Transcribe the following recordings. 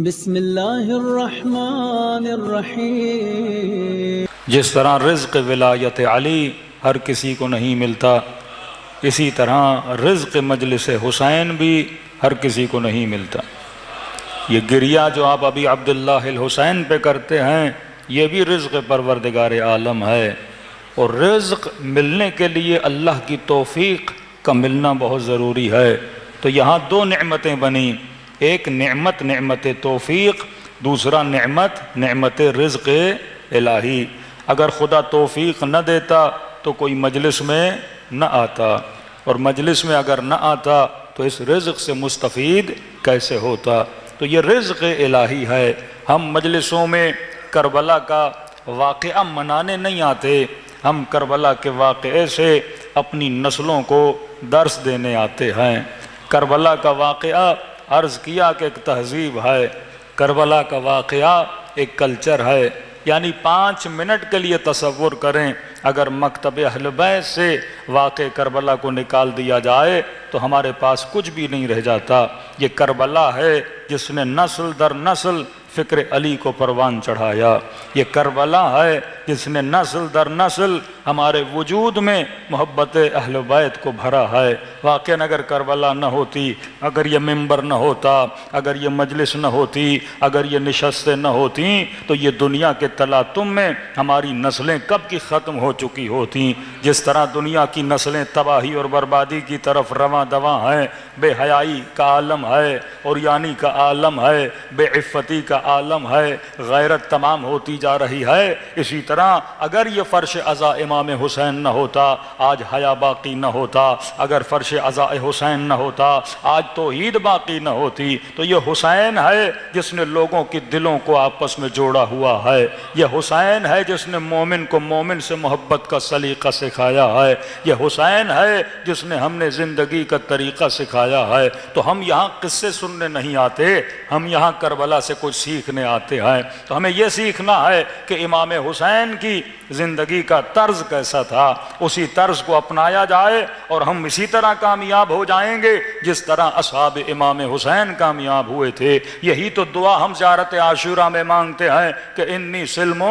بسم اللہ الرحمن الرحیم۔ جس طرح رزق ولایت علی ہر کسی کو نہیں ملتا، اسی طرح رزق مجلس حسین بھی ہر کسی کو نہیں ملتا۔ یہ گریہ جو آپ ابھی عبداللہ الحسین پہ کرتے ہیں، یہ بھی رزق پروردگار عالم ہے، اور رزق ملنے کے لیے اللہ کی توفیق کا ملنا بہت ضروری ہے۔ تو یہاں دو نعمتیں بنیں، ایک نعمت توفیق، دوسرا نعمت رزق الہی۔ اگر خدا توفیق نہ دیتا تو کوئی مجلس میں نہ آتا، اور مجلس میں اگر نہ آتا تو اس رزق سے مستفید کیسے ہوتا؟ تو یہ رزق الہی ہے۔ ہم مجلسوں میں کربلا کا واقعہ منانے نہیں آتے، ہم کربلا کے واقعے سے اپنی نسلوں کو درس دینے آتے ہیں۔ کربلا کا واقعہ عرض کیا کہ ایک تہذیب ہے، کربلا کا واقعہ ایک کلچر ہے۔ یعنی 5 منٹ کے لیے تصور کریں، اگر مکتب اہل بیت سے واقع کربلا کو نکال دیا جائے تو ہمارے پاس کچھ بھی نہیں رہ جاتا۔ یہ کربلا ہے جس نے نسل در نسل فکر علی کو پروان چڑھایا، یہ کربلا ہے جس نے نسل در نسل ہمارے وجود میں محبت اہل بیت کو بھرا ہے۔ واقعاً اگر کربلا نہ ہوتی، اگر یہ ممبر نہ ہوتا، اگر یہ مجلس نہ ہوتی، اگر یہ نشستیں نہ ہوتیں، تو یہ دنیا کے تلاطم میں ہماری نسلیں کب کی ختم ہو چکی ہوتیں۔ جس طرح دنیا کی نسلیں تباہی اور بربادی کی طرف رواں دواں ہیں، بے حیائی کا عالم ہے، عریانی کا عالم ہے، بے عفتی کا عالم ہے، غیرت تمام ہوتی جا رہی ہے، اسی طرح اگر یہ فرش عزا امام حسین نہ ہوتا آج حیا باقی نہ ہوتا، اگر فرش عزا حسین نہ ہوتا آج توحید باقی نہ ہوتی۔ تو یہ حسین ہے جس نے لوگوں کی دلوں کو آپس میں جوڑا ہوا ہے، یہ حسین ہے جس نے مومن کو مومن سے محبت کا سلیقہ سکھایا ہے، یہ حسین ہے جس نے ہم نے زندگی کا طریقہ سکھایا ہے۔ تو ہم یہاں قصے سننے نہیں آتے، ہم یہاں کربلا سے کچھ سیکھنے آتے ہیں۔ تو ہمیں یہ سیکھنا ہے کہ امام حسین کی زندگی کا طرز کیسا تھا، اسی طرز کو اپنایا جائے اور ہم اسی طرح کامیاب ہو جائیں گے جس طرح اصحاب امام حسین کامیاب ہوئے تھے۔ یہی تو دعا ہم زیارت عاشورہ میں مانگتے ہیں کہ انی سلم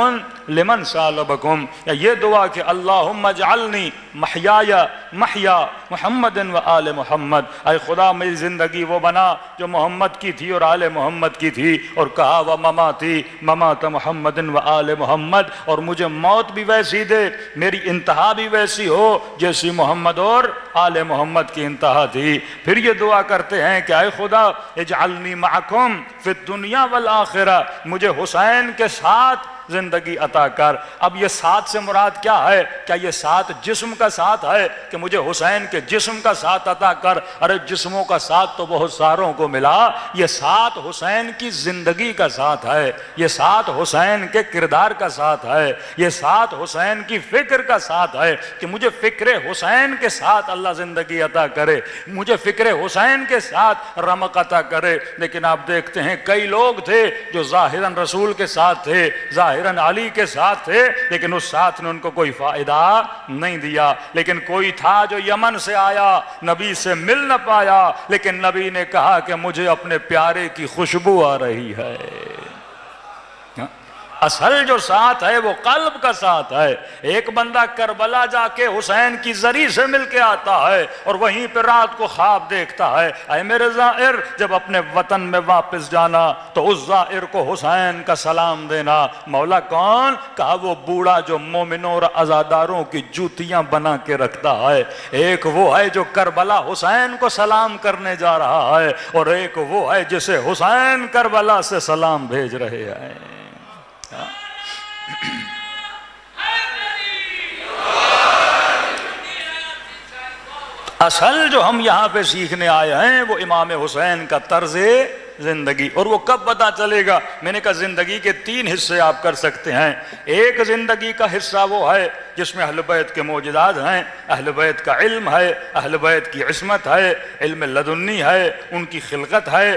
لمن سالبکم، یہ دعا کہ اللہم اجعلنی محیایا محیا محمد و آل محمد، اے خدا میری زندگی وہ بنا جو محمد کی تھی اور آل محمد کی تھی، اور کہا و مماتی ممات محمد و آل محمد، اور مجھے موت بھی ویسی دے، میری انتہا بھی ویسی ہو جیسی محمد اور آل محمد کی انتہا تھی۔ پھر یہ دعا کرتے ہیں کہ اے خدا اجعلنی معکم فی الدنیا والآخرہ، مجھے حسین کے ساتھ زندگی عطا کر۔ اب یہ ساتھ سے مراد کیا ہے؟ کیا یہ ساتھ جسم کا ساتھ ہے کہ مجھے حسین کے جسم کا ساتھ عطا کر؟ ارے جسموں کا ساتھ تو بہت ساروں کو ملا، یہ ساتھ حسین کی زندگی کا ساتھ ہے، یہ ساتھ حسین کے کردار کا ساتھ ہے، یہ ساتھ حسین کی فکر کا ساتھ ہے کہ مجھے فکر حسین کے ساتھ اللہ زندگی عطا کرے، مجھے فکر حسین کے ساتھ رمق عطا کرے۔ لیکن آپ دیکھتے ہیں کئی لوگ تھے جو ظاہراً رسول کے ساتھ تھے، ظاہراً علی کے ساتھ تھے، لیکن اس ساتھ نے ان کو کوئی فائدہ نہیں دیا۔ لیکن کوئی تھا جو یمن سے آیا، نبی سے مل نہ پایا، لیکن نبی نے کہا کہ مجھے اپنے پیارے کی خوشبو آ رہی ہے۔ اصل جو ساتھ ہے وہ قلب کا ساتھ ہے۔ ایک بندہ کربلا جا کے حسین کی زری سے مل کے آتا ہے اور وہیں پہ رات کو خواب دیکھتا ہے، اے میرے زائر جب اپنے وطن میں واپس جانا تو اس زائر کو حسین کا سلام دینا۔ مولا کون؟ کہا وہ بوڑھا جو مومنوں اور عزاداروں کی جوتیاں بنا کے رکھتا ہے۔ ایک وہ ہے جو کربلا حسین کو سلام کرنے جا رہا ہے، اور ایک وہ ہے جسے حسین کربلا سے سلام بھیج رہے ہیں۔ اصل جو ہم یہاں پہ سیکھنے آئے ہیں وہ امام حسین کا طرز زندگی۔ اور وہ کب پتہ چلے گا؟ میں نے کہا زندگی کے 3 حصے آپ کر سکتے ہیں۔ ایک زندگی کا حصہ وہ ہے جس میں اہل بیت کے معجزات ہیں، اہل بیت کا علم ہے، اہل بیت کی عصمت ہے، علم لدنی ہے، ان کی خلقت ہے،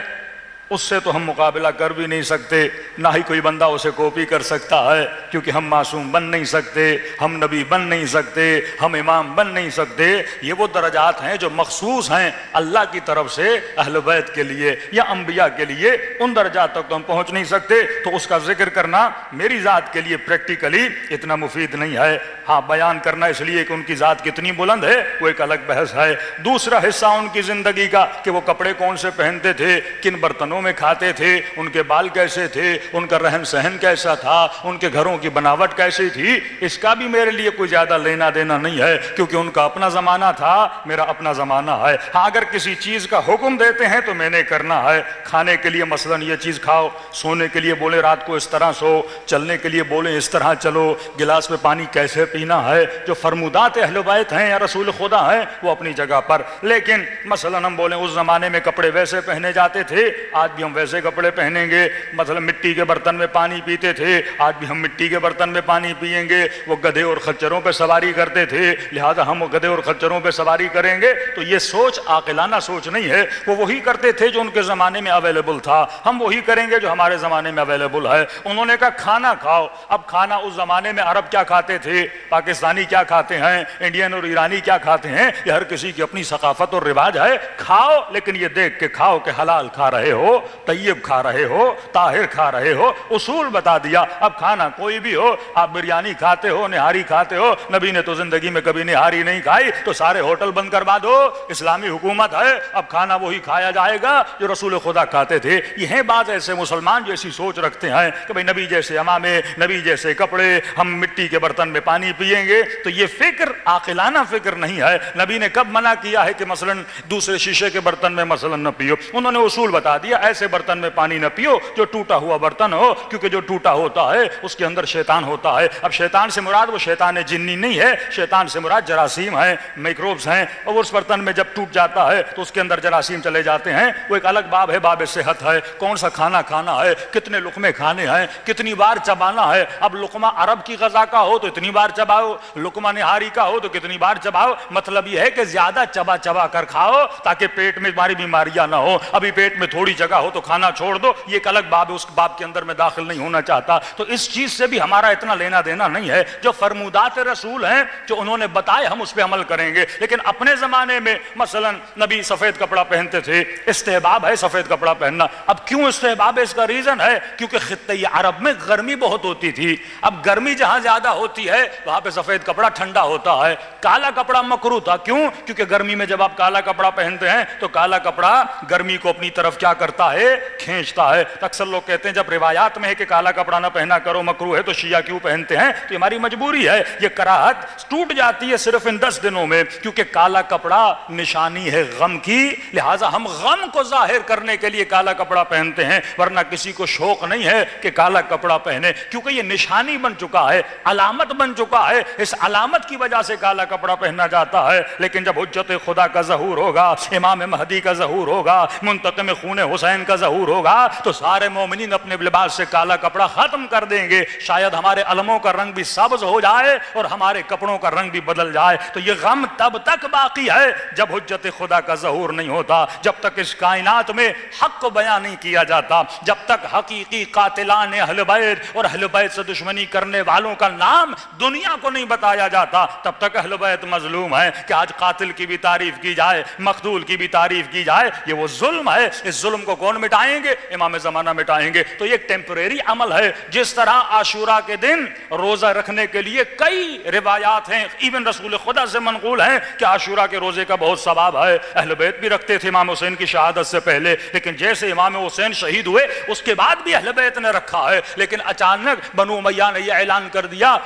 اس سے تو ہم مقابلہ کر بھی نہیں سکتے، نہ ہی کوئی بندہ اسے کاپی کر سکتا ہے، کیونکہ ہم معصوم بن نہیں سکتے، ہم نبی بن نہیں سکتے، ہم امام بن نہیں سکتے۔ یہ وہ درجات ہیں جو مخصوص ہیں اللہ کی طرف سے اہل بیت کے لیے یا انبیاء کے لیے، ان درجات تک تو ہم پہنچ نہیں سکتے، تو اس کا ذکر کرنا میری ذات کے لیے پریکٹیکلی اتنا مفید نہیں ہے۔ ہاں، بیان کرنا اس لیے کہ ان کی ذات کتنی بلند ہے وہ ایک الگ بحث ہے۔ دوسرا حصہ ان کی زندگی کا کہ وہ کپڑے کون سے پہنتے تھے، کن برتنوں میں کھاتے تھے، ان کے بال کیسے تھے، ان کا رہن سہن کیسا تھا، ان کے گھروں کی بناوٹ کیسی تھی، اس کا بھی میرے لیے کوئی زیادہ لینا دینا نہیں ہے، کیونکہ ان کا اپنا زمانہ تھا، میرا اپنا زمانہ ہے۔ ہاں، اگر کسی چیز کا حکم دیتے ہیں تو میں نے کرنا ہے۔ کھانے کے لیے مثلا یہ چیز کھاؤ، سونے کے لیے بولے رات کو اس طرح سو، چلنے کے لیے بولے اس طرح چلو، گلاس میں پانی کیسے پینا ہے، جو فرمودات اہل بیت ہیں یا رسول خدا ہیں وہ اپنی جگہ پر۔ لیکن مثلا ہم بولیں اس زمانے میں کپڑے ویسے پہنے جاتے تھے، آج بھی ہم ویسے کپڑے پہنیں گے۔ مثلا مٹی کے برتن میں پانی پیتے تھے، آج بھی ہم مٹی کے برتن میں پانی پیئیں گے۔ وہ گدھے اور خچروں پہ سواری کرتے تھے، لہذا ہم گدھے اور خچروں پہ سواری کریں گے۔ تو یہ سوچ عاقلانہ سوچ نہیں ہے۔ وہ وہی کرتے تھے جو ان کے زمانے میں اویلیبل تھا، ہم وہی کریں گے جو ہمارے زمانے میں اویلیبل ہے۔ انہوں نے کہا کھانا کھاؤ۔ اب کھانا اس زمانے میں عرب کیا کھاتے تھے، پاکستانی کیا کھاتے ہیں، انڈین اور ایرانی کیا کھاتے ہیں، یہ ہر کسی کی اپنی ثقافت اور رواج ہے۔ کھاؤ، لیکن یہ دیکھ کے کھاؤ کہ حلال کھا رہے ہو، طیب کھا رہے ہو، طاہر کھا رہے ہو۔ اصول بتا دیا۔ اب کھانا کوئی بھی ہو، آپ بریانی کھاتے ہو، نہاری کھاتے ہو، نبی نے تو زندگی میں کبھی نہاری نہیں کھائی، تو سارے ہوٹل بند کروا دو، اسلامی حکومت ہے، اب کھانا وہی کھایا جائے گا جو رسول خدا کھاتے تھے۔ یہ ہیں بعض ایسے مسلمان جو ایسی سوچ رکھتے ہیں کہ بھئی نبی جیسے امامے، نبی جیسے کپڑے، ہم مٹی کے برتن میں پانی پیئیں گے۔ تو یہ فکر عاقلانہ فکر نہیں ہے۔ نبی نے کب منع کیا ہے کہ مثلا دوسرے شیشے کے برتن میں مثلا نہ پیو؟ انہوں نے اصول بتا دیا، ایسے برتن میں پانی نہ پیو جو ٹوٹا ہوا برتن ہو، کیونکہ جو ٹوٹا ہوتا ہے اس کے اندر شیطان ہوتا ہے۔ اب شیطان سے مراد وہ شیطان جنی نہیں ہے، شیطان سے مراد جراثیم ہیں، میکروبز ہیں، اور اس برتن میں جب ٹوٹ جاتا ہے تو اس کے اندر جراثیم چلے جاتے ہیں۔ وہ ایک الگ باب ہے، باب صحت ہے، کون سا کھانا کھانا ہے، کتنے لقمے کھانے ہیں، کتنی بار چبانا ہے۔ اب لقمہ عرب کی غذا کا ہو تو اتنی بار چباؤ، لقمہ نہاری کا ہو تو کتنی بار چباؤ۔ مطلب یہ ہے کہ زیادہ چبا چبا کر کھاؤ تاکہ پیٹ میں ہماری بیماریاں نہ ہو۔ ابھی پیٹ میں تھوڑی جگہ ہو تو کھانا چھوڑ دو، یہ ایک الگ باب ہے، اس باب کے اندر میں داخل نہیں ہونا چاہتا۔ تو اس چیز سے بھی ہمارا اتنا لینا دینا نہیں ہے۔ جو فرمودات رسول ہیں، جو انہوں نے بتائے، ہم اس پہ عمل کریں گے۔ لیکن اپنے زمانے میں مثلا نبی سفید کپڑا پہنتے تھے، استحباب ہے سفید کپڑا پہننا۔ اب کیوں استحباب ہے؟ اس کا ریزن ہے کیونکہ خطہ عرب میں گرمی بہت ہوتی تھی۔ اب گرمی جہاں زیادہ ہوتی ہے وہاں پہ سفید کپڑا ٹھنڈا ہوتا ہے۔ کالا کپڑا مکروہ تھا، کیوں؟ کیونکہ گرمی میں جب آپ کالا کپڑا پہنتے ہیں تو کالا کپڑا گرمی کو اپنی طرف کیا کرتا ہے؟ کھینچتا ہے۔ تو اکثر لوگ کہتے ہیں جب روایات میں ہے کہ کالا کپڑا نہ پہنا کرو مکروہ ہے تو شیعہ کیوں پہنتے ہیں؟ تو ہماری مجبوری ہے۔ یہ کراہت ٹوٹ جاتی ہے صرف ان 10 دنوں میں، کیونکہ کالا کپڑا نشانی ہے غم کی، لہٰذا ہم غم کو ظاہر کرنے کے لیے کالا کپڑا پہنتے ہیں، ورنہ کسی کو شوق نہیں ہے کہ کالا کپڑا پہنے، کیونکہ یہ نشانی بن چکا ہے، علامت بن چکا ہے۔ اس علامت کی وجہ سے کالا کپڑا پہنا جاتا ہے۔ لیکن جب حجت خدا کا ظہور ہوگا، امام مہدی کا ظہور ہوگا، منتقم خون حسین کا ظہور ہوگا، تو سارے مومنین اپنے لباس سے کالا کپڑا ختم کر دیں گے۔ شاید ہمارے علموں کا رنگ بھی سبز ہو جائے اور ہمارے کپڑوں کا رنگ بھی بدل جائے۔ تو یہ غم تب تک باقی ہے جب حجت خدا کا ظہور نہیں ہوتا، جب تک اس کائنات میں حق کو بیان نہیں کیا جاتا، جب تک حقیقی قاتلان اہل بیت اور اہل بیت سے دشمنی کرنے والوں کا نام دنیا کو نہیں بتایا جاتا، تب تک اہل بیت مظلوم ہے۔ کہ آج قاتل کی بھی تعریف کی جائے، مقتول کی بھی تعریف کی جائے، یہ وہ ظلم ہے۔ اس ظلم کو کون مٹائیں گے؟ امام زمانہ مٹائیں گے۔ تو یہ ایک ٹیمپریری عمل ہے۔ جس طرح عاشورہ کے دن روزہ رکھنے کے لیے کئی روایات ہیں، ایون رسول خدا سے منقول ہیں کہ عاشورہ کے روزے کا بہت ثواب ہے۔ اہل بیت بھی رکھتے تھے امام حسین کی شہادت سے پہلے، لیکن جیسے امام حسین شہید ہوئے اس کے بعد بھی اہل بیت نے رکھا ہے۔ لیکن اچانک بنو امیہ نے یہ اعلان کر دیا،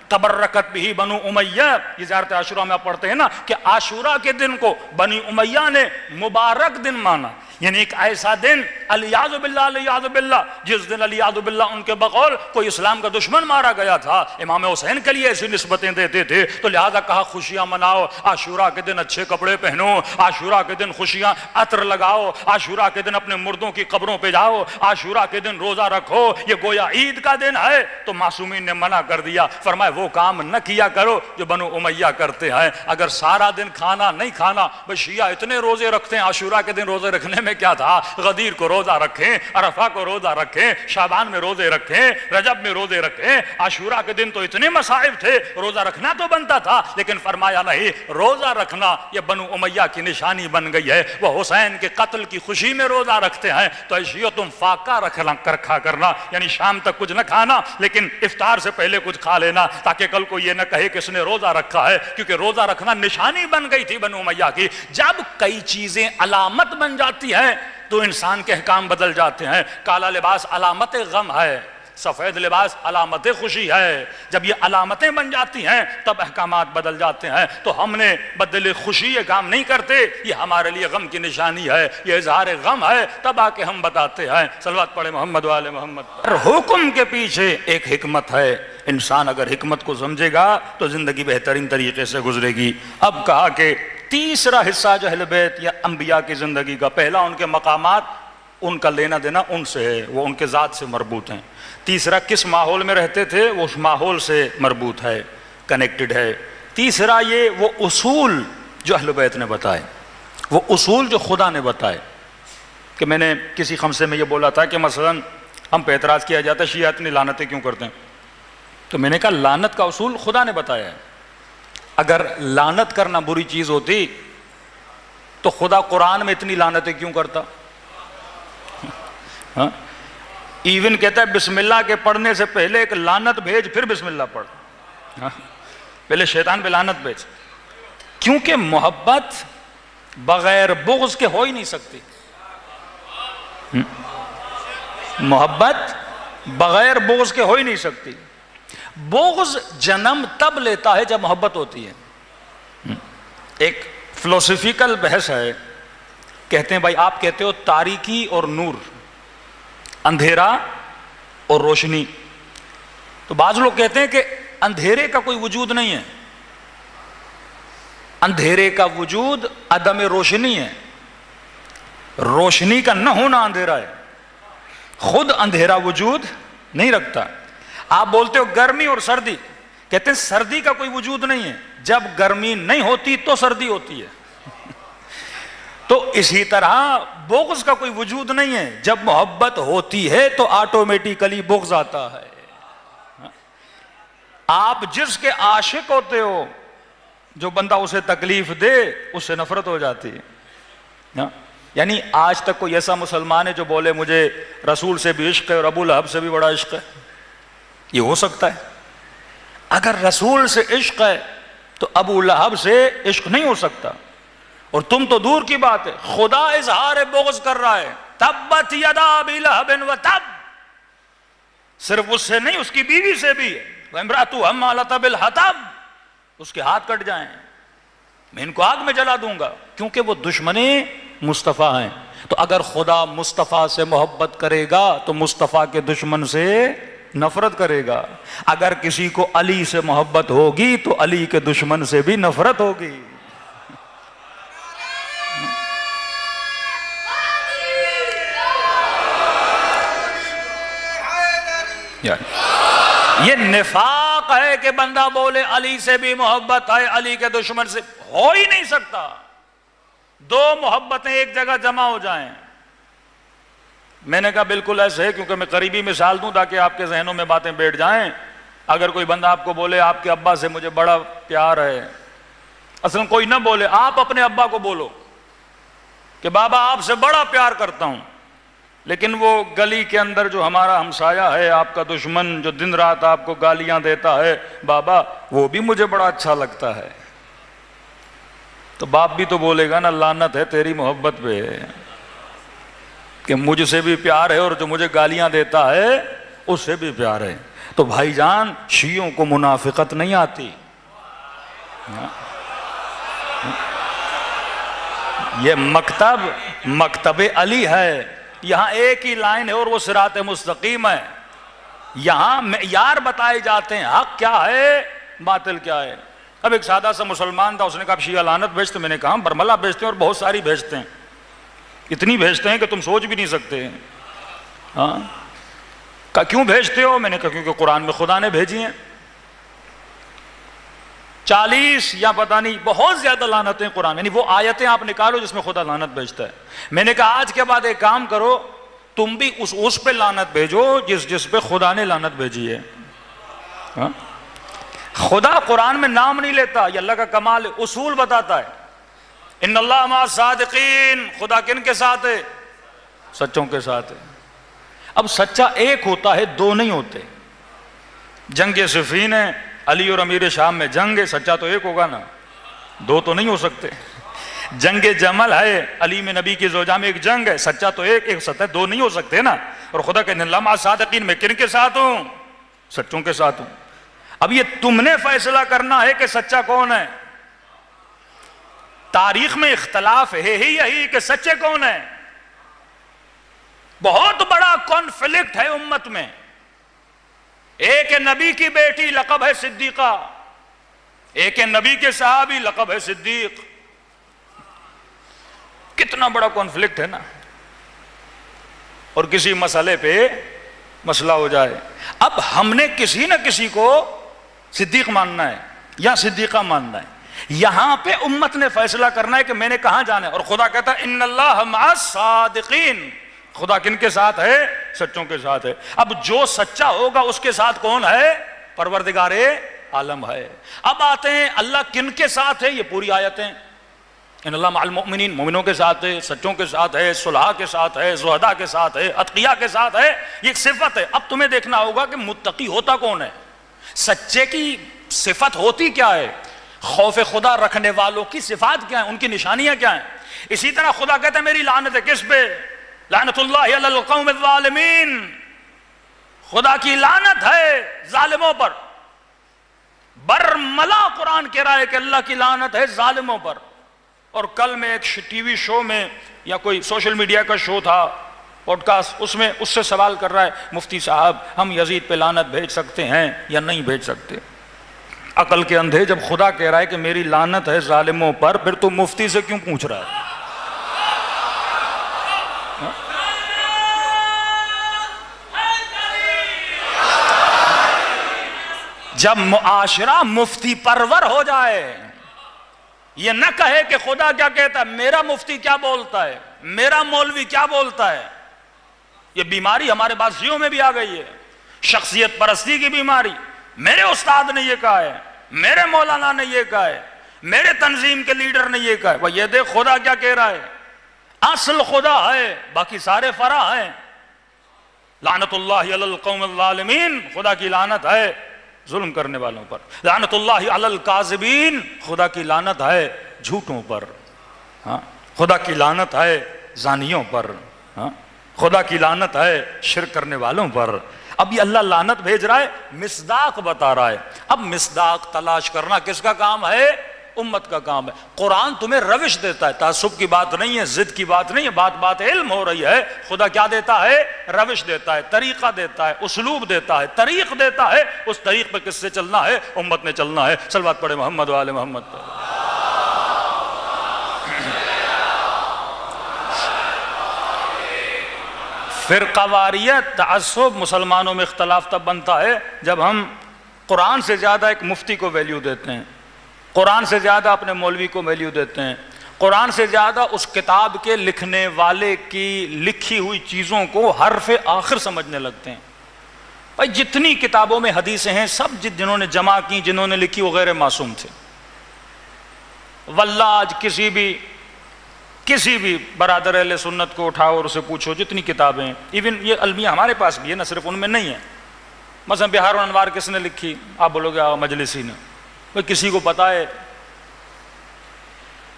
تبرکت بھی بنو امیہ، یہ زیارت عاشورہ میں آپ پڑھتے ہیں نا کہ عاشورہ کے دن کو بنی امیہ نے مبارک دن مانا، یعنی ایک ایسا دن الیاذ باللہ الیاذ باللہ، جس دن الیاذ باللہ ان کے بقول کوئی اسلام کا دشمن مارا گیا تھا، امام حسین کے لیے ایسی نسبتیں دیتے تھے۔ تو لہذا کہا خوشیاں مناؤ، عاشورہ کے دن اچھے کپڑے پہنو، عاشورہ کے دن خوشیاں عطر لگاؤ، عاشورہ کے دن اپنے مردوں کی قبروں پہ جاؤ، عاشورہ کے دن روزہ رکھو، یہ گویا عید کا دن ہے۔ تو معصومین نے منع کر دیا، فرمایا وہ کام نہ کیا کرو جو بنو امیہ کرتے ہیں۔ اگر سارا دن کھانا نہیں کھانا، بھئی شیعہ اتنے روزے رکھتے ہیں، عاشورہ کے دن روزے رکھنے میں میں کیا تھا؟ غدیر کو روزہ رکھیں، عرفہ کو روزہ رکھیں، شعبان میں روزے رکھیں، رجب میں روزے رکھیں، عاشورہ کے دن تو اتنے مصائب تھے، روزہ رکھنا تو بنتا تھا، لیکن فرمایا نہیں، روزہ رکھنا یہ بنو امیہ کی نشانی بن گئی ہے، وہ حسین کے قتل کی خوشی میں روزہ رکھتے ہیں، تو ایسیو تم فاقہ رکھا کرنا، یعنی شام تک کچھ نہ کھانا، لیکن افطار سے پہلے کچھ کھا لینا، تاکہ کل کو یہ نہ کہے کہ اس نے روزہ رکھا ہے، کیونکہ روزہ رکھنا نشانی بن گئی تھی بنو امیہ کی۔ جب کئی چیزیں علامت بن جاتی ہیں تو انسان کے احکام بدل جاتے ہیں۔ کالا لباس علامت غم ہے، سفید لباس علامت خوشی ہے، جب یہ علامتیں بن جاتی ہیں تب احکامات بدل جاتے ہیں۔ تو ہم نے بدل خوشی یہ کام نہیں کرتے، یہ ہمارے لیے غم کی نشانی ہے، یہ اظہار غم ہے، تب آ کے ہم بتاتے ہیں۔ صلوات پڑھے محمد والے محمد۔ حکم کے پیچھے ایک حکمت ہے، انسان اگر حکمت کو سمجھے گا تو زندگی بہترین طریقے سے گزرے گی۔ اب کہا کہ تیسرا حصہ جو اہل بیت یا انبیاء کی زندگی کا، پہلا ان کے مقامات، ان کا لینا دینا ان سے ہے، وہ ان کے ذات سے مربوط ہیں۔ تیسرا کس ماحول میں رہتے تھے، وہ اس ماحول سے مربوط ہے، کنیکٹڈ ہے۔ تیسرا یہ وہ اصول جو اہل بیت نے بتائے، وہ اصول جو خدا نے بتائے۔ کہ میں نے کسی خمسے میں یہ بولا تھا کہ مثلا ہم پہ اعتراض کیا جاتا ہے شیعہ اتنی لعنتیں کیوں کرتے ہیں، تو میں نے کہا لعنت کا اصول خدا نے بتایا ہے۔ اگر لعنت کرنا بری چیز ہوتی تو خدا قرآن میں اتنی لعنتیں کیوں کرتا؟ ایون کہتا ہے بسم اللہ کے پڑھنے سے پہلے ایک لعنت بھیج پھر بسم اللہ پڑھ، پہلے شیطان پہ لعنت بھیج، کیونکہ محبت بغیر بغض کے ہو ہی نہیں سکتی۔ محبت بغیر بغض کے ہو ہی نہیں سکتی۔ بغض جنم تب لیتا ہے جب محبت ہوتی ہے۔ ایک فلسفیکل بحث ہے، کہتے ہیں بھائی آپ کہتے ہو تاریکی اور نور، اندھیرا اور روشنی، تو بعض لوگ کہتے ہیں کہ اندھیرے کا کوئی وجود نہیں ہے، اندھیرے کا وجود عدم روشنی ہے، روشنی کا نہ ہونا اندھیرا ہے، خود اندھیرا وجود نہیں رکھتا۔ آپ بولتے ہو گرمی اور سردی، کہتے ہیں سردی کا کوئی وجود نہیں ہے، جب گرمی نہیں ہوتی تو سردی ہوتی ہے۔ تو اسی طرح بغض کا کوئی وجود نہیں ہے، جب محبت ہوتی ہے تو آٹومیٹیکلی بغض آتا ہے۔ آپ جس کے عاشق ہوتے ہو، جو بندہ اسے تکلیف دے اس سے نفرت ہو جاتی ہے۔ یعنی آج تک کوئی ایسا مسلمان ہے جو بولے مجھے رسول سے بھی عشق ہے اور ابو لہب سے بھی بڑا عشق ہے؟ یہ ہو سکتا ہے؟ اگر رسول سے عشق ہے تو ابو لہب سے عشق نہیں ہو سکتا، اور تم تو دور کی بات ہے، خدا اظہار بغض کر رہا ہے، تبت یدا ابی لہب و تب، صرف اس سے نہیں اس کی بیوی سے بھی، وامرأتہ حمالۃ بالحطب، اس کے ہاتھ کٹ جائیں میں ان کو آگ میں جلا دوں گا، کیونکہ وہ دشمن مصطفیٰ ہیں۔ تو اگر خدا مصطفیٰ سے محبت کرے گا تو مصطفیٰ کے دشمن سے نفرت کرے گا، اگر کسی کو علی سے محبت ہوگی تو علی کے دشمن سے بھی نفرت ہوگی۔ یہ نفاق ہے کہ بندہ بولے علی سے بھی محبت ہے، علی کے دشمن سے، ہو ہی نہیں سکتا۔ دو محبتیں ایک جگہ جمع ہو جائیں۔ میں نے کہا بالکل ایسے ہے، کیونکہ میں قریبی مثال دوں تاکہ آپ کے ذہنوں میں باتیں بیٹھ جائیں۔ اگر کوئی بندہ آپ کو بولے آپ کے ابا سے مجھے بڑا پیار ہے، اصلا کوئی نہ بولے، آپ اپنے ابا کو بولو کہ بابا آپ سے بڑا پیار کرتا ہوں، لیکن وہ گلی کے اندر جو ہمارا ہمسایہ ہے، آپ کا دشمن جو دن رات آپ کو گالیاں دیتا ہے، بابا وہ بھی مجھے بڑا اچھا لگتا ہے، تو باپ بھی تو بولے گا نا لعنت ہے تیری محبت پہ کہ مجھ سے بھی پیار ہے اور جو مجھے گالیاں دیتا ہے اس سے بھی پیار ہے۔ تو بھائی جان شیعوں کو منافقت نہیں آتی، یہ مکتب علی ہے، یہاں ایک ہی لائن ہے اور وہ صراط مستقیم ہے، یہاں معیار بتائے جاتے ہیں، حق کیا ہے باطل کیا ہے۔ اب ایک سادہ سا مسلمان تھا، اس نے کہا آپ شیعہ لعنت بھیجتے، میں نے کہا برملا بھیجتے ہیں اور بہت ساری بھیجتے ہیں، اتنی بھیجتے ہیں کہ تم سوچ بھی نہیں سکتے۔ ہاں کہا کیوں بھیجتے ہو؟ میں نے کہا کیونکہ قرآن میں خدا نے بھیجی ہیں۔ 40 یا پتہ نہیں بہت زیادہ لعنتیں قرآن، یعنی وہ آیتیں آپ نکالو جس میں خدا لعنت بھیجتا ہے. میں نے کہا آج کے بعد ایک کام کرو، تم بھی اس پہ لعنت بھیجو جس پہ خدا نے لعنت بھیجی ہے. ہاں؟ خدا قرآن میں نام نہیں لیتا، یہ اللہ کا کمال ہے، اصول بتاتا ہے. ان اللہ مع الصادقین، خدا کن کے ساتھ ہے؟ سچوں کے ساتھ ہے. اب سچا ایک ہوتا ہے، دو نہیں ہوتے. جنگ صفین ہے، علی اور امیر شام میں جنگ ہے، سچا تو ایک ہوگا نا، دو تو نہیں ہو سکتے. جنگ جمل ہے، علی میں نبی کی زوجہ میں ایک جنگ ہے، سچا تو ایک سچا ہے، دو نہیں ہو سکتے نا. اور خدا کہ اللہ مع الصادقین، میں کن کے ساتھ ہوں؟ سچوں کے ساتھ ہوں. اب یہ تم نے فیصلہ کرنا ہے کہ سچا کون ہے. تاریخ میں اختلاف ہے ہی یہی کہ سچے کون ہیں. بہت بڑا کانفلکٹ ہے امت میں. ایک نبی کی بیٹی لقب ہے صدیقہ، ایک نبی کے صحابی لقب ہے صدیق. کتنا بڑا کانفلکٹ ہے نا. اور کسی مسئلے پہ مسئلہ ہو جائے، اب ہم نے کسی نہ کسی کو صدیق ماننا ہے یا صدیقہ ماننا ہے. یہاں پہ امت نے فیصلہ کرنا ہے کہ میں نے کہاں جانا ہے. اور خدا کہتا ہے ان اللہ مع الصادقین، خدا کن کے ساتھ ہے؟ سچوں کے ساتھ ہے. اب جو سچا ہوگا اس کے ساتھ کون ہے؟ پروردگار عالم ہے. اب آتے ہیں اللہ کن کے ساتھ ہے. یہ پوری آیتیں ان اللہ مع المؤمنین، مومنوں کے ساتھ ہے، سچوں کے ساتھ ہے، صلحاء کے ساتھ ہے، زہداء کے ساتھ ہے، اتقیاء کے ساتھ ہے. یہ ایک صفت ہے. اب تمہیں دیکھنا ہوگا کہ متقی ہوتا کون ہے، سچے کی صفت ہوتی کیا ہے، خوف خدا رکھنے والوں کی صفات کیا ہیں، ان کی نشانیاں کیا ہیں. اسی طرح خدا کہتا ہے میری لعنت ہے کس پہ؟ لعنت اللہ علی القوم الظالمین، خدا کی لعنت ہے ظالموں پر. برملا قرآن کہہ رہا ہے کہ اللہ کی لعنت ہے ظالموں پر. اور کل میں ایک ٹی وی شو میں یا کوئی سوشل میڈیا کا شو تھا، پوڈ کاسٹ، اس میں اس سے سوال کر رہا ہے مفتی صاحب ہم یزید پہ لعنت بھیج سکتے ہیں یا نہیں بھیج سکتے. عقل کے اندھے جب خدا کہہ رہا ہے کہ میری لعنت ہے ظالموں پر، پھر تو مفتی سے کیوں پوچھ رہا ہے؟ جب معاشرہ مفتی پرور ہو جائے، یہ نہ کہے کہ خدا کیا کہتا ہے، میرا مفتی کیا بولتا ہے، میرا مولوی کیا بولتا ہے. یہ بیماری ہمارے بازیوں میں بھی آ گئی ہے، شخصیت پرستی کی بیماری. میرے استاد نے یہ کہا ہے، میرے مولانا نے یہ کہا ہے، میرے تنظیم کے لیڈر نے یہ کہا ہے. وہ یہ دیکھ خدا کیا کہہ رہا ہے. اصل خدا ہے، باقی سارے فرع ہیں. لعنت اللہ علی القوم الظالمین، خدا کی لعنت ہے ظلم کرنے والوں پر. لعنت اللہ علی الکاذبین، خدا کی لعنت ہے جھوٹوں پر. ہاں، خدا کی لعنت ہے زانیوں پر. ہاں، خدا کی لعنت ہے شرک کرنے والوں پر. اب یہ اللہ لعنت بھیج رہا ہے، مصداق بتا رہا ہے. اب مصداق تلاش کرنا کس کا کام ہے؟ امت کا کام ہے. قرآن تمہیں روش دیتا ہے، تعصب کی بات نہیں ہے، ضد کی بات نہیں ہے، بات علم ہو رہی ہے. خدا کیا دیتا ہے؟ روش دیتا ہے، طریقہ دیتا ہے، اسلوب دیتا ہے، طریق دیتا ہے. اس طریق پہ کس سے چلنا ہے؟ امت نے چلنا ہے. صلوات پڑھے محمد و آل محمد پر. فرقہ واریت، تعصب، مسلمانوں میں اختلاف تب بنتا ہے جب ہم قرآن سے زیادہ ایک مفتی کو ویلیو دیتے ہیں، قرآن سے زیادہ اپنے مولوی کو ویلیو دیتے ہیں، قرآن سے زیادہ اس کتاب کے لکھنے والے کی لکھی ہوئی چیزوں کو حرف آخر سمجھنے لگتے ہیں. بھائی جتنی کتابوں میں حدیثیں ہیں سب جنہوں نے جمع کی، جنہوں نے لکھی، وہ غیر معصوم تھے. واللہ آج کسی بھی برادر اہل سنت کو اٹھاؤ اور اسے پوچھو، جتنی کتابیں ہیں، ایون یہ المیہ ہمارے پاس بھی ہے نا، صرف ان میں نہیں ہے. مثلا بہار الانوار کس نے لکھی؟ آپ بولو گے مجلسی نے. بھائی کسی کو پتا ہے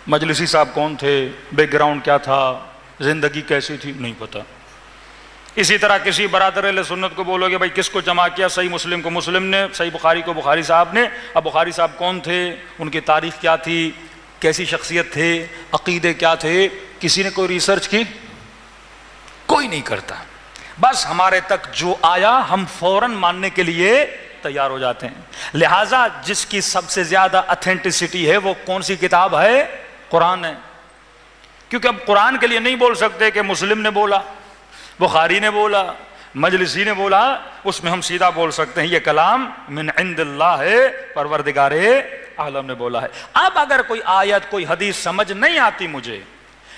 مجلسی صاحب کون تھے، بیک گراؤنڈ کیا تھا، زندگی کیسی تھی؟ نہیں پتا. اسی طرح کسی برادر اہل سنت کو بولو گے بھائی کس کو جمع کیا، صحیح مسلم کو مسلم نے، صحیح بخاری کو بخاری صاحب نے. اب بخاری صاحب کون تھے، ان کی تاریخ کیا تھی، کیسی شخصیت تھے، عقیدے کیا تھے، کسی نے کوئی ریسرچ کی؟ کوئی نہیں کرتا. بس ہمارے تک جو آیا ہم فوراً ماننے کے لیے تیار ہو جاتے ہیں. لہٰذا جس کی سب سے زیادہ اتھینٹسٹی ہے وہ کون سی کتاب ہے؟ قرآن ہے. کیونکہ اب قرآن کے لیے نہیں بول سکتے کہ مسلم نے بولا، بخاری نے بولا، مجلسی نے بولا. اس میں ہم سیدھا بول سکتے ہیں یہ کلام من عند اللہ ہے، پروردگار عالم نے بولا ہے۔ اب اگر کوئی آیت کوئی حدیث سمجھ نہیں آتی مجھے،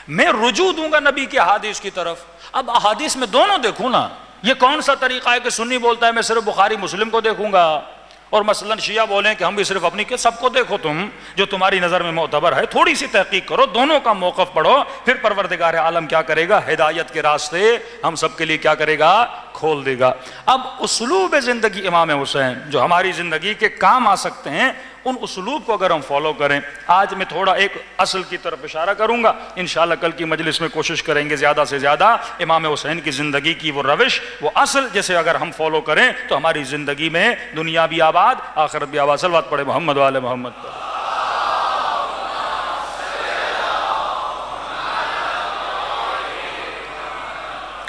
میں رجوع دوں گا نبی کی احادیث کی طرف۔ اب احادیث میں دونوں دیکھوں نا، یہ کون سا طریقہ ہے کہ سنی بولتا ہے میں صرف بخاری مسلم کو دیکھوں گا، اور مثلا شیعہ بولیں کہ ہم بھی صرف اپنی، کہ سب کو دیکھو تم جو تمہاری نظر میں معتبر ہے، تھوڑی سی تحقیق کرو، دونوں کا موقف پڑھو، پھر پروردگار عالم کیا کرے گا؟ ہدایت کے راستے ہم سب کے لیے کیا کرے گا؟ کھول دے گا۔ اب اسلوب زندگی امام حسین جو ہماری زندگی کے کام آ سکتے ہیں، ان اسلوب کو اگر ہم فالو کریں، آج میں تھوڑا ایک اصل کی طرف اشارہ کروں گا، انشاءاللہ کل کی مجلس میں کوشش کریں گے زیادہ سے زیادہ امام حسین کی زندگی کی وہ روش، وہ اصل جسے اگر ہم فالو کریں تو ہماری زندگی میں دنیا بھی آباد، آخرت بھی آباد۔ صلوات پڑھے محمد وآل محمد پر۔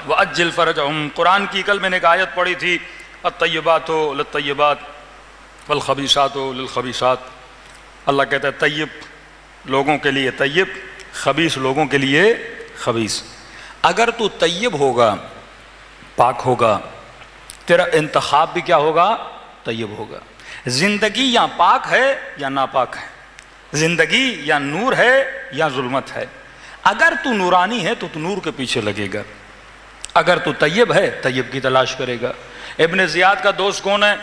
وَأَجِّلْ فَرَجَهُمْ، قرآن کی کل میں نے ایک آیت پڑھی تھی، الطیبات للطیبات والخبیثات للخبیثات۔ اللہ کہتا ہے طیب لوگوں کے لیے طیب، خبیث لوگوں کے لیے خبیث۔ اگر تو طیب ہوگا، پاک ہوگا، تیرا انتخاب بھی کیا ہوگا؟ طیب ہوگا۔ زندگی یا پاک ہے یا ناپاک ہے، زندگی یا نور ہے یا ظلمت ہے۔ اگر تو نورانی ہے تو تو نور کے پیچھے لگے گا، اگر تو طیب ہے طیب کی تلاش کرے گا۔ ابن زیاد کا دوست کون ہے؟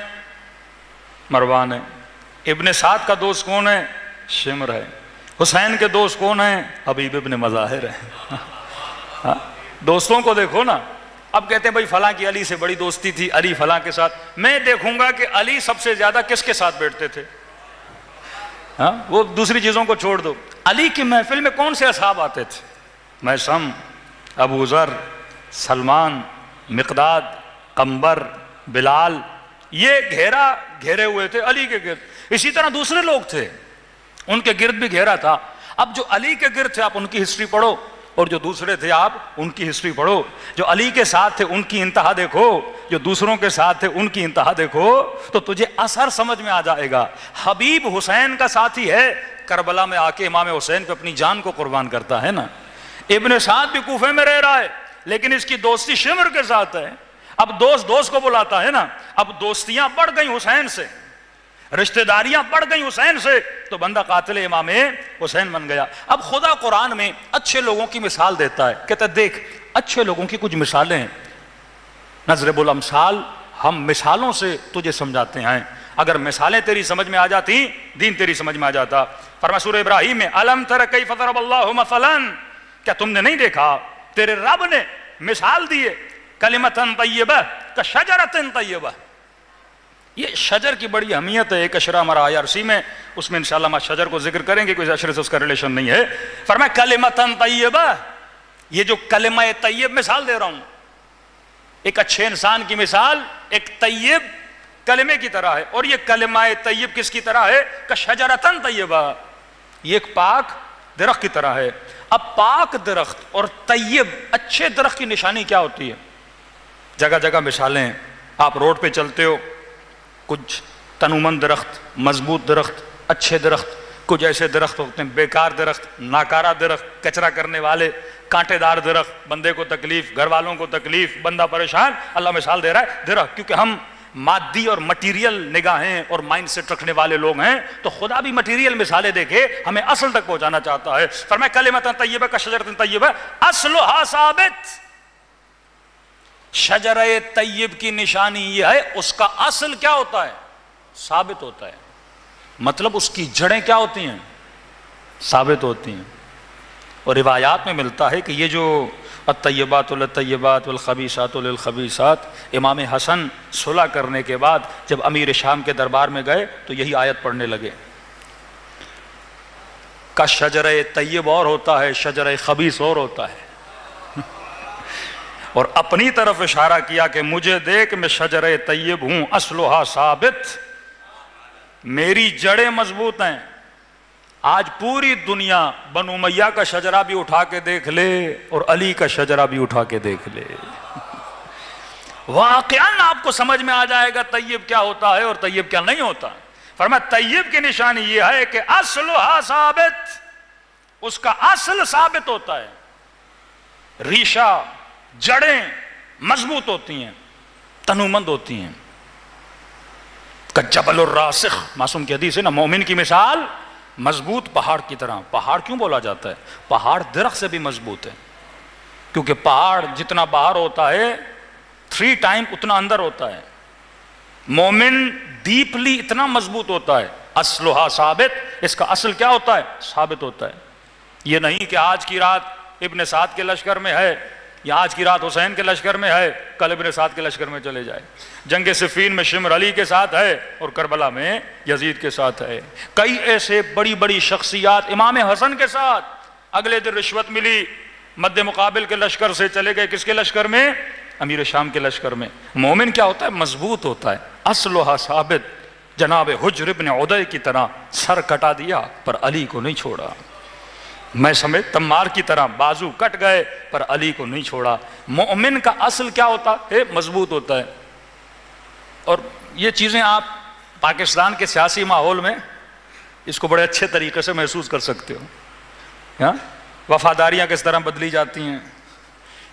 مروان ہے۔ ابن سعد کا دوست کون ہے؟ شمر ہے۔ حسین کے دوست کون ہیں؟ حبیب ابن مظاہر ہے۔ دوستوں کو دیکھو نا، اب کہتے ہیں بھائی فلاں کی علی سے بڑی دوستی تھی، علی فلاں کے ساتھ۔ میں دیکھوں گا کہ علی سب سے زیادہ کس کے ساتھ بیٹھتے تھے؟ وہ دوسری چیزوں کو چھوڑ دو، علی کی محفل میں کون سے اصحاب آتے تھے؟ میثم، ابو ذر، سلمان، مقداد، قنبر، بلال، یہ گھیرے ہوئے تھے علی کے گرد۔ اسی طرح دوسرے لوگ تھے، ان کے گرد بھی گھیرا تھا۔ اب جو علی کے گرد تھے آپ ان کی ہسٹری پڑھو، اور جو دوسرے تھے آپ ان کی ہسٹری پڑھو۔ جو علی کے ساتھ تھے ان کی انتہا دیکھو، جو دوسروں کے ساتھ تھے ان کی انتہا دیکھو، تو تجھے اثر سمجھ میں آ جائے گا۔ حبیب حسین کا ساتھی ہے، کربلا میں آ کے امام حسین پہ اپنی جان کو قربان کرتا ہے نا۔ ابن سعد بھی کوفے میں رہ رہا ہے، لیکن اس کی دوستی شمر کے ساتھ ہے۔ اب دوست کو بلاتا ہے نا، اب دوستیاں بڑھ گئیں حسین سے، رشتہ داریاں بڑھ گئیں حسین سے، تو بندہ قاتل امام حسین بن گیا۔ اب خدا قرآن میں اچھے لوگوں کی مثال دیتا ہے، کہتا ہے دیکھ اچھے لوگوں کی کچھ مثالیں ہیں، نضرب الامثال، ہم مثالوں سے تجھے سمجھاتے ہیں، اگر مثالیں تیری سمجھ میں آ جاتی دین تیری سمجھ میں آ جاتا۔ فرمایا سورہ ابراہیم میں الم تر کیف ضرب اللہ مثلا، کیا تم نے نہیں دیکھا تیرے رب نے مثال دیے، کلمۃ طیبہ کشجرۃ طیبہ۔ یہ شجر کی بڑی اہمیت ہے، ایک اشرہ ہمارا IRC میں، اس میں انشاءاللہ ہم شجر کو ذکر کریں گے، کوئی اشرے سے اس کا ریلیشن نہیں ہے۔ فرمایا کلمۃ طیبہ، یہ جو کلمہ طیب مثال دے رہا ہوں، ایک اچھے انسان کی مثال ایک طیب کلمے کی طرح ہے، اور یہ کلمہ طیب کس کی طرح ہے؟ کشجرۃ طیبہ، یہ ایک پاک درخت کی طرح ہے۔ اب پاک درخت اور طیب اچھے درخت کی نشانی کیا ہوتی ہے؟ جگہ جگہ مثالیں، آپ روڈ پہ چلتے ہو، کچھ تنومند درخت، مضبوط درخت، اچھے درخت، کچھ ایسے درخت ہوتے ہیں بیکار درخت، ناکارہ درخت، کچرا کرنے والے، کانٹے دار درخت، بندے کو تکلیف، گھر والوں کو تکلیف، بندہ پریشان۔ اللہ مثال دے رہا ہے درخت، کیونکہ ہم مادی اور مٹیریل نگاہیں اور مائنڈ سیٹ رکھنے والے لوگ ہیں، تو خدا بھی مٹیریل مثالیں دے کے ہمیں اصل تک پہنچانا چاہتا ہے۔ فرمایا کلمۃ طیبہ کشجرۃ طیبہ اصلھا ثابت، شجرہ طیب کی نشانی یہ ہے اس کا اصل کیا ہوتا ہے؟ ثابت ہوتا ہے، مطلب اس کی جڑیں کیا ہوتی ہیں؟ ثابت ہوتی ہیں۔ اور روایات میں ملتا ہے کہ یہ جو الطیبات للطیبات والخبیثات للخبیثات، امام حسن صلح کرنے کے بعد جب امیر شام کے دربار میں گئے تو یہی آیت پڑھنے لگے، کا شجرہ طیب اور ہوتا ہے، شجرہ خبیث اور ہوتا ہے، اور اپنی طرف اشارہ کیا کہ مجھے دیکھ میں شجرہ طیب ہوں، اصلھا ثابت، میری جڑیں مضبوط ہیں۔ آج پوری دنیا بنو امیہ کا شجرہ بھی اٹھا کے دیکھ لے اور علی کا شجرہ بھی اٹھا کے دیکھ لے، واقعاً آپ کو سمجھ میں آ جائے گا طیب کیا ہوتا ہے اور طیب کیا نہیں ہوتا۔ فرمایا طیب کی نشانی یہ ہے کہ اصلھا ثابت، اس کا اصل ثابت ہوتا ہے، ریشہ، جڑیں مضبوط ہوتی ہیں، تنومند ہوتی ہیں۔ کجبل الراسخ، معصوم کی حدیث ہے نا، مومن کی مثال مضبوط پہاڑ کی طرح. پہاڑ کیوں بولا جاتا ہے؟ پہاڑ درخت سے بھی مضبوط ہے، کیونکہ پہاڑ جتنا باہر ہوتا ہے 3 ٹائم اتنا اندر ہوتا ہے. مومن ڈیپلی اتنا مضبوط ہوتا ہے. اصلها ثابت، اس کا اصل کیا ہوتا ہے؟ ثابت ہوتا ہے. یہ نہیں کہ آج کی رات ابن سعد کے لشکر میں ہے، یا آج کی رات حسین کے لشکر میں ہے، کل ابن سعد کے لشکر میں چلے جائے. جنگ صفین میں شمر علی کے ساتھ ہے اور کربلا میں یزید کے ساتھ ہے. کئی ایسے بڑی بڑی شخصیات امام حسن کے ساتھ اگلے دن رشوت ملی، مد مقابل کے لشکر سے چلے گئے کس کے لشکر میں؟ امیر شام کے لشکر میں. مومن کیا ہوتا ہے؟ مضبوط ہوتا ہے. اصلها ثابت، جناب حجر ابن عدی کی طرح سر کٹا دیا پر علی کو نہیں چھوڑا. میں سمجھ تمار کی طرح بازو کٹ گئے پر علی کو نہیں چھوڑا. مومن کا اصل کیا ہوتا ہے؟ مضبوط ہوتا ہے. اور یہ چیزیں آپ پاکستان کے سیاسی ماحول میں اس کو بڑے اچھے طریقے سے محسوس کر سکتے ہو. وفاداریاں کس طرح بدلی جاتی ہیں،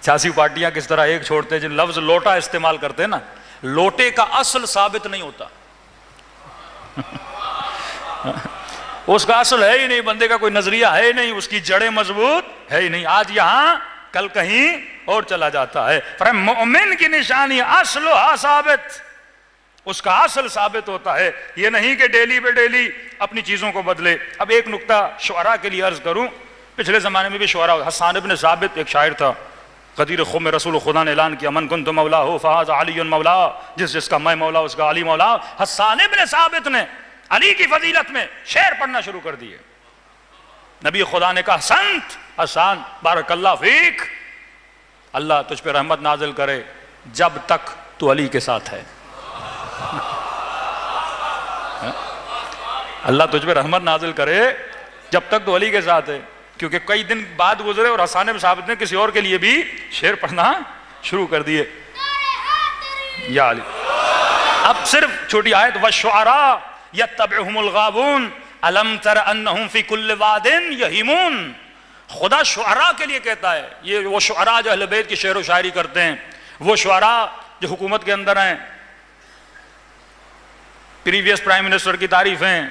سیاسی پارٹیاں کس طرح ایک چھوڑتے ہیں. جن لفظ لوٹا استعمال کرتے ہیں نا، لوٹے کا اصل ثابت نہیں ہوتا. اس کا اصل ہے ہی نہیں، بندے کا کوئی نظریہ ہے ہی نہیں، اس کی جڑیں مضبوط ہے ہی نہیں. آج یہاں کل کہیں اور چلا جاتا ہے. پر مومن کی نشانی اصلها ثابت، اس کا اصل ثابت ہوتا ہے. یہ نہیں کہ ڈیلی بے ڈیلی اپنی چیزوں کو بدلے. اب ایک نکتہ شعراء کے لیے عرض کروں. پچھلے زمانے میں بھی شعراء، حسان ابن ثابت ایک شاعر تھا، قدیر خم میں رسول خدا نے اعلان کیا من کنت مولا ہو فہذا علی مولا، جس جس کا میں مولا اس کا علی مولا. حسان ابن ثابت نے علی کی فضیلت میں شعر پڑھنا شروع کر دیے. نبی خدا نے کہا حسنت، حسان بارک اللہ فیک، اللہ تجھ پہ رحمت نازل کرے جب تک تو علی کے ساتھ ہے. اللہ تجھ پہ رحمت نازل کرے جب تک تو علی کے ساتھ ہے. کیونکہ کئی دن بعد گزرے اور حسان بن ثابت نے کسی اور کے لیے بھی شعر پڑھنا شروع کر دیے. یا علی. اب صرف چھوٹی آیت والشعراء یتبعہم الغاوون الم تر انہم فی کل واد یہیمون. خدا شعراء کے لیے کہتا ہے. یہ وہ شعراء جو اہل بیت کی شعر و شاعری کرتے ہیں، وہ شعراء جو حکومت کے اندر ہیں، پریویس پرائم منسٹر کی تعریفیں،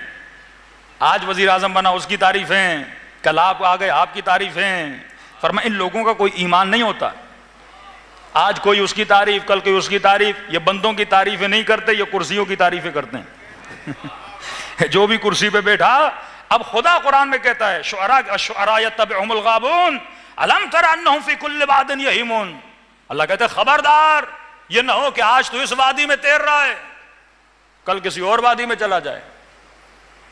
آج وزیر اعظم بنا اس کی تعریفیں، کل آپ آ گئے آپ کی تعریفیں. فرمایا ان لوگوں کا کوئی ایمان نہیں ہوتا. آج کوئی اس کی تعریف، کل کوئی اس کی تعریف. یہ بندوں کی تعریفیں نہیں کرتے، یہ کرسیوں کی تعریفیں کرتے ہیں. جو بھی کرسی پہ بیٹھا. اب خدا قرآن میں کہتا ہے الشعراء یتبعہم الغاوون الم تر انہم فی کل واد یہیمون. اللہ کہتا ہے خبردار، یہ نہ ہو کہ آج تو اس وادی میں تیر رہا ہے، کل کسی اور وادی میں چلا جائے.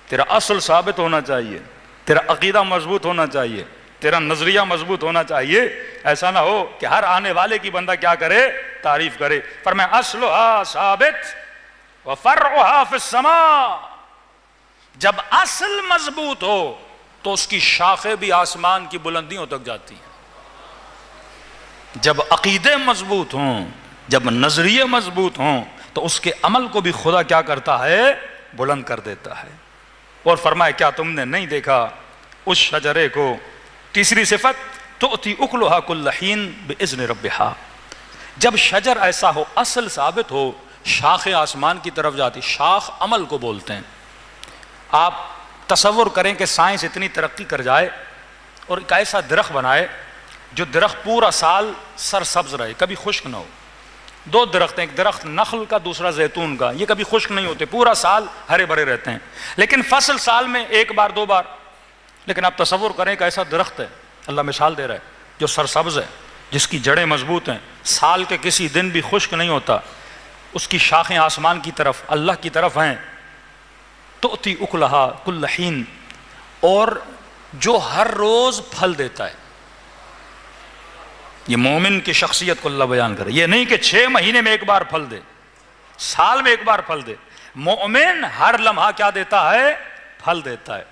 تیرا اصل ثابت ہونا چاہیے، تیرا عقیدہ مضبوط ہونا چاہیے، تیرا نظریہ مضبوط ہونا چاہیے. ایسا نہ ہو کہ ہر آنے والے کی بندہ کیا کرے؟ تعریف کرے. فرمایا اصلها ثابت وفرعها فی السماء. جب اصل مضبوط ہو تو اس کی شاخیں بھی آسمان کی بلندیوں تک جاتی ہیں. جب عقیدے مضبوط ہوں، جب نظریے مضبوط ہوں تو اس کے عمل کو بھی خدا کیا کرتا ہے؟ بلند کر دیتا ہے. اور فرمائے کیا تم نے نہیں دیکھا اس شجرے کو؟ تیسری صفت تؤتی اکلھا کل حین باذن ربھا. جب شجر ایسا ہو، اصل ثابت ہو، شاخ آسمان کی طرف جاتی. شاخ عمل کو بولتے ہیں. آپ تصور کریں کہ سائنس اتنی ترقی کر جائے اور ایک ایسا درخت بنائے جو درخت پورا سال سرسبز رہے، کبھی خشک نہ ہو. 2 درخت ہیں، ایک درخت نخل کا، دوسرا زیتون کا. یہ کبھی خشک نہیں ہوتے، پورا سال ہرے بھرے رہتے ہیں. لیکن فصل سال میں 1 بار 2 بار. لیکن آپ تصور کریں کہ ایسا درخت ہے، اللہ مثال دے رہا ہے، جو سرسبز ہے، جس کی جڑیں مضبوط ہیں، سال کے کسی دن بھی خشک نہیں ہوتا. اس کی شاخیں آسمان کی طرف، اللہ کی طرف ہیں. تؤتی اکلھا کل حین، اور جو ہر روز پھل دیتا ہے. یہ مومن کی شخصیت کو اللہ بیان کرے. یہ نہیں کہ 6 مہینے میں 1 بار پھل دے، سال میں 1 بار پھل دے. مومن ہر لمحہ کیا دیتا ہے؟ پھل دیتا ہے.